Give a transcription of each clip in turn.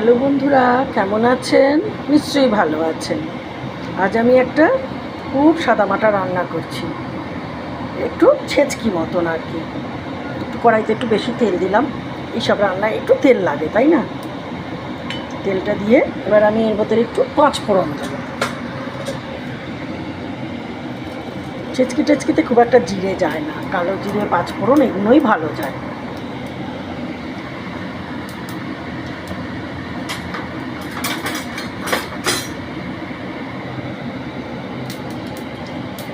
Hello বন্ধুরা, কেমন আছেন? নিশ্চয়ই ভালো আছেন। আজ আমি একটা খুব সাদামাটা রান্না করছি, একটু ছেচকি মতন আর কি। একটু কড়াইতে একটু বেশি তেল দিলাম, এইসব রান্নায় একটু তেল লাগে তাই না? তেলটা দিয়ে এবার আমি এর ভেতরে একটু পাঁচ ফোড়ন দেবো। ছেচকি টেচকিতে খুব একটা জিরে যায় না, কালো জিরে পাঁচ ফোড়ন এগুলোই ভালো যায়।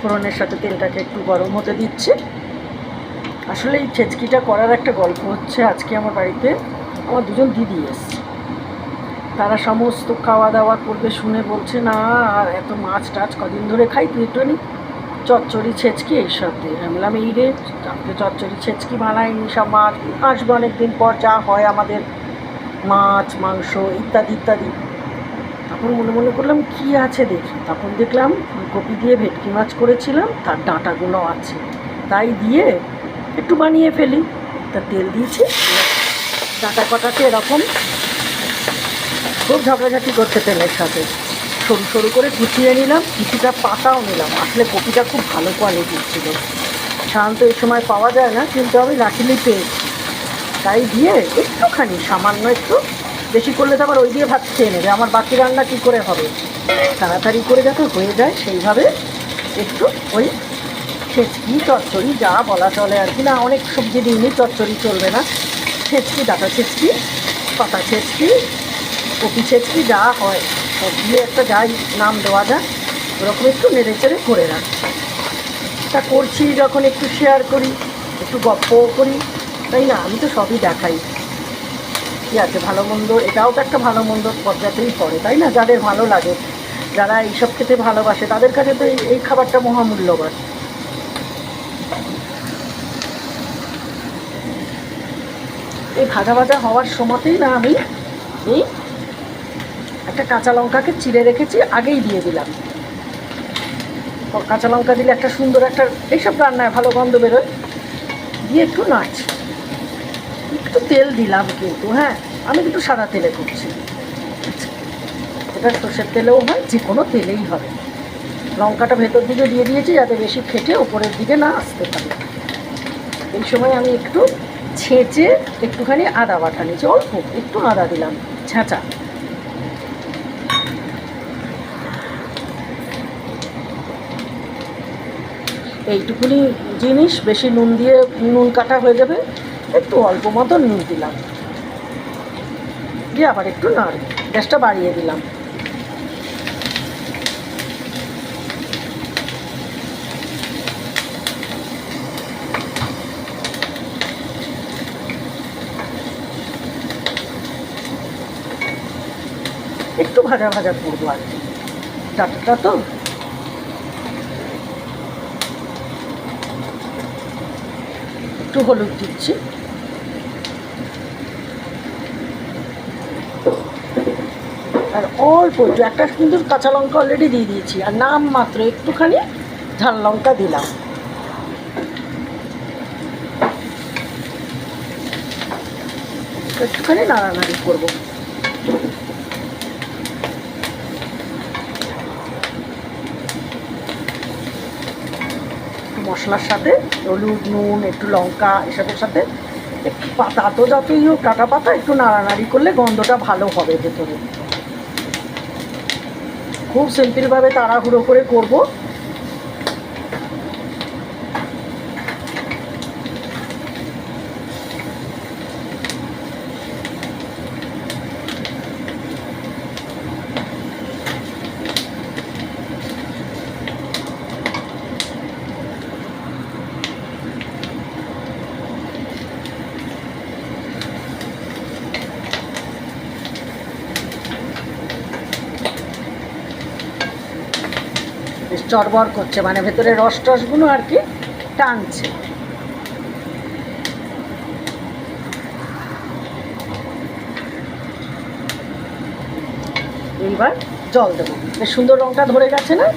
ফোড়নের সাথে তেলটাকে একটু গরম হতে দিচ্ছি। আসলে এই ছেচকিটা করার একটা গল্প হচ্ছে। আজকে আমার বাড়িতে আমার দুজন দিদি এসছে, তারা সমস্ত খাওয়া দাওয়া করবে শুনে বলছে, না আর এত মাছ টাছ কদিন ধরে খাই, তুই একটুখানি চচ্চড়ি ছেচকি এইসব দিয়ে। আমি বললাম এই রে, আমাকে চচ্চড়ি ছেচকি বানাইনি, সব মাছ আসবে অনেকদিন পর, যা হয় আমাদের মাছ মাংস ইত্যাদি ইত্যাদি। তখন মনে মনে করলাম কী আছে দেখি, তখন দেখলাম ফুলকপি দিয়ে ভেটকি মাছ করেছিলাম, তার ডাঁটাগুলো আছে, তাই দিয়ে একটু বানিয়ে ফেলি। তা তেল দিয়েছি, ডাঁটা কটাকে এরকম খুব ঝগড়াঝাটি করছে তেলের সাথে, সরু সরু করে কুচিয়ে নিলাম, কিছুটা পাতাও নিলাম। আসলে কপিটা খুব ভালো কোয়ালিটির ছিল, সাধারণত এই সময় পাওয়া যায় না, কিন্তু আমি লাকিলি পেয়েছি। তাই দিয়ে একটুখানি সামান্য একটু, বেশি করলে তো আবার ওই দিয়ে ভাত খেয়ে নেবে, আমার বাকি রান্না কী করে হবে। তাড়াতাড়ি করে যাতে হয়ে যায় সেইভাবে একটু ওই ছেচকি চচ্চড়ি যা বলা চলে আর কি, না অনেক সবজি দিইনি, চচ্চড়ি চলবে না, ছেচকি ডাঁটা ছেচকি পাতা ছেচকি কপি ছেচকি যা হয় সব দিয়ে একটা যাই নাম দেওয়া যায় ওরকম একটু নেড়ে চেড়ে করে রাখছি। তা করছি যখন একটু শেয়ার করি, একটু গল্পও করি, তাই না? আমি তো সবই দেখাই, কী আছে ভালো মন্দ, এটাও তো একটা ভালো মন্দ পর্যাতেই পড়ে তাই না? যাদের ভালো লাগে, যারা এইসব খেতে ভালোবাসে, তাদের কাছে তো এই খাবারটা মহামূল্যবান। এই ভাজা ভাজা হওয়ার সময়তেই না আমি এই একটা কাঁচা লঙ্কাকে চিড়ে রেখেছি, আগেই দিয়ে দিলাম। কাঁচা লঙ্কা দিলে একটা সুন্দর একটা এইসব রান্নায় ভালো গন্ধ বেরোয়। দিয়ে একটু নাড়ছি, একটু তেল দিলাম কিন্তু, হ্যাঁ আমি কিন্তু সাদা তেলে করছি, এটা সর্ষের তেলেও হয়, যে কোনো তেলেই হবে। লঙ্কাটা ভেতর দিকে দিয়ে দিয়েছি যাতে বেশি ফেটে ওপরের দিকে না আসতে পারে। এই সময় আমি একটু ছেঁচে একটুখানি আদা বাটা নিয়েছি, অল্প একটু আদা দিলাম ছেঁচা। এইটুকুনি জিনিস, বেশি নুন দিয়ে নুন কাটা হয়ে যাবে, একটু অল্প মতো নুন দিলাম, দিয়ে আবার একটু নাড়ি, গ্যাসটা বাড়িয়ে দিলাম। একটু ভাজা ভাজা করবো আর কি, ডাঁটাটা তো। একটু হলুদ দিচ্ছি, আর অল্প একটু, একটা কিন্তু কাঁচা লঙ্কা অলরেডি দিয়ে দিয়েছি, আর নাম মাত্র একটুখানি ঝাল লঙ্কা দিলাম। একটুখানি নাড়ানাড়ি করবো। মশলার সাথে হলুদ নুন একটু লঙ্কা এসবের সাথে একটু পাতা, তো যতই হোক কাটা পাতা, একটু নাড়ানাড়ি করলে গন্ধটা ভালো হবে ভেতরে। খুব সিম্পলভাবে তাড়াহুড়ো করে করবো। বেশ চড়বড় করছে, মানে ভেতরে রস টসগুলো আর কি টানছে। এইবার জল দেবো, বেশ সুন্দর রঙটা ধরে গেছে না?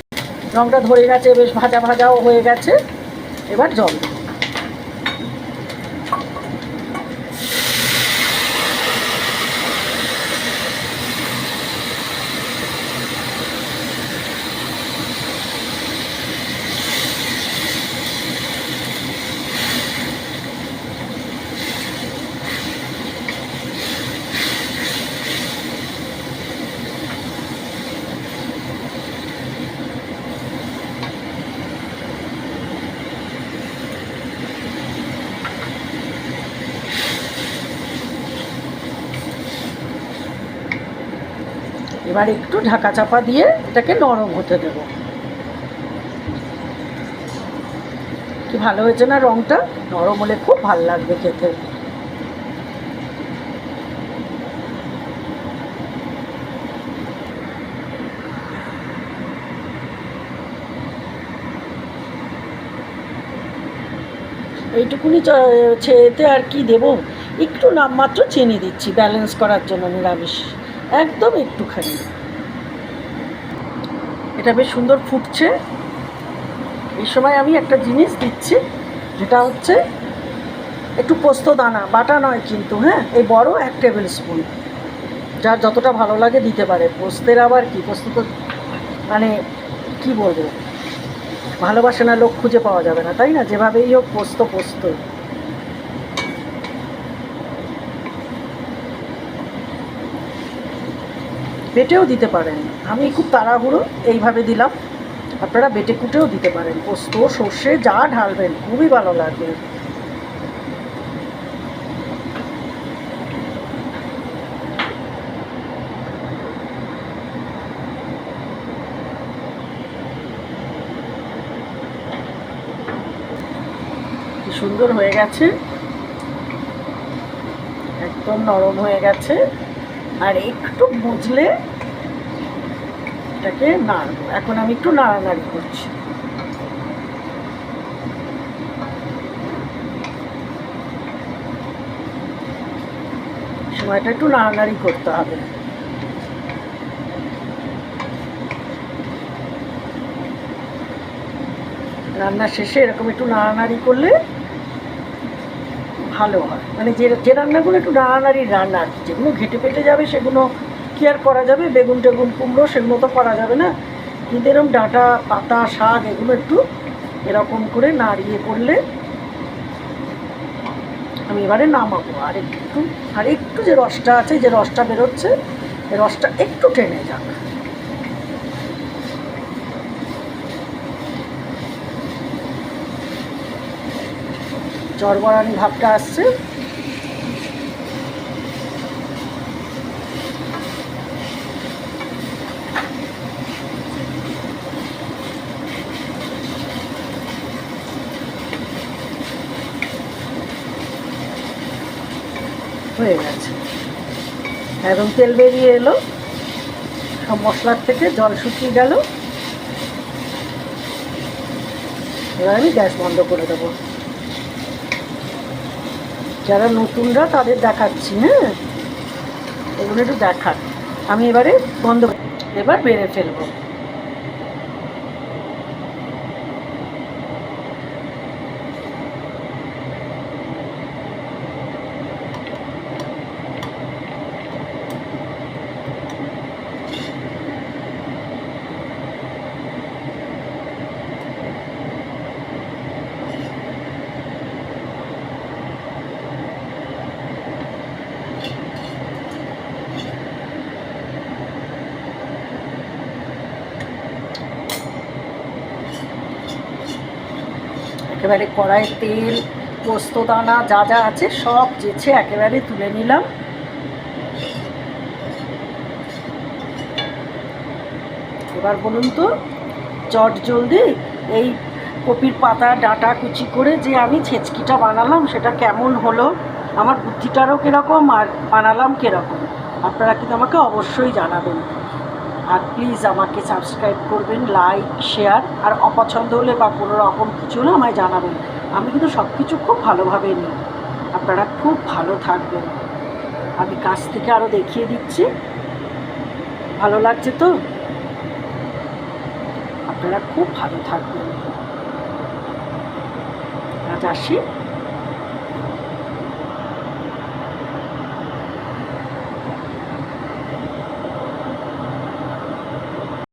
রঙটা ধরে গেছে, বেশ ভাজা ভাজাও হয়ে গেছে। এবার জল দেবো, এবার একটু ঢাকা চাপা দিয়ে এটাকে নরম হতে দেব। কি ভালো হয়েছে না রঙটা? নরম হলে খুব ভালো লাগবে খেতে। এইটুকুনি ছেড়েতে আর কি দেব, একটু নামমাত্র চিনি দিচ্ছি ব্যালেন্স করার জন্য, নিরামিষ একদম একটুখানি। এটা বেশ সুন্দর ফুটছে। এই সময় আমি একটা জিনিস দিচ্ছি, যেটা হচ্ছে একটু পোস্ত দানা, বাটা নয় কিন্তু, হ্যাঁ, এই বড় 1 টেবিল স্পুন, যার যতটা ভালো লাগে দিতে পারে। পোস্তের আবার কি, পোস্ত তো মানে কি বলবো, ভালোবাসে না লোক খুঁজে পাওয়া যাবে না, তাই না? যেভাবেই হোক পোস্ত পোস্ত। বেটেও দিতে পারেন, আমি খুব তাড়াহুড়ো এইভাবে দিলাম, আপনারা বেটে কুটেও দিতে পারেন। পোস্ত সর্ষে যা ঢালবেন খুবই ভালো লাগবে। কি সুন্দর হয়ে গেছে, একদম নরম হয়ে গেছে। আর একটু বুঝলে এটাকে নাড়বো। এখন আমি একটু নাড়ানাড়ি করছি। সময়টা একটু নাড়ানাড়ি করতে হবে। রান্না শেষে এরকম একটু নাড়ানাড়ি করলে ভালো হয়। মানে যে রান্নাগুলো একটু নাড়ানাড়ির রান্না আর কি, যেগুলো ঘেটে পেটে যাবে সেগুলো কি আর করা যাবে, বেগুন টেগুন কুমড়ো সেগুলো তো করা যাবে না, কিন্তু এরকম ডাঁটা পাতা শাক এগুলো একটু এরকম করে নাড়িয়ে করলে। আমি এবারে নামাবো। আর একটু যে রসটা আছে, যে রসটা বেরোচ্ছে, এই রসটা একটু টেনে যাবে। চড়বড়ানি ভাবটা আসছে। হয়ে গেছে, একদম তেল বেরিয়ে এলো, সব মশলার থেকে জল শুকিয়ে গেল। এবার আমি গ্যাস বন্ধ করে দেবো। যারা নতুনরা তাদের দেখাচ্ছি, হ্যাঁ, এগুলো একটু দেখান। আমি এবারে বন্ধ, এবার বেড়ে ফেলবো। একেবারে কড়াইয়ের তেল, পোস্ত দানা যা যা আছে সব যেছে একেবারে তুলে নিলাম। এবার বলুন তো, চট জলদি এই কপির পাতা ডাঁটা কুচি করে যে আমি ছেচকিটা বানালাম সেটা কেমন হলো, আমার বুদ্ধিটারও কীরকম আর বানালাম কীরকম, আপনারা কিন্তু আমাকে অবশ্যই জানাবেন। আর প্লিজ আমাকে সাবস্ক্রাইব করবেন, লাইক শেয়ার, আর অপছন্দ হলে বা কোনো রকম কিছু হলে আমায় জানাবেন। আমি কিন্তু সব কিছু খুব ভালোভাবে নিই। আপনারা খুব ভালো থাকবেন। আমি কাছ থেকে আরও দেখিয়ে দিচ্ছি, ভালো লাগছে তো? আপনারা খুব ভালো থাকবেন। আজ আসি।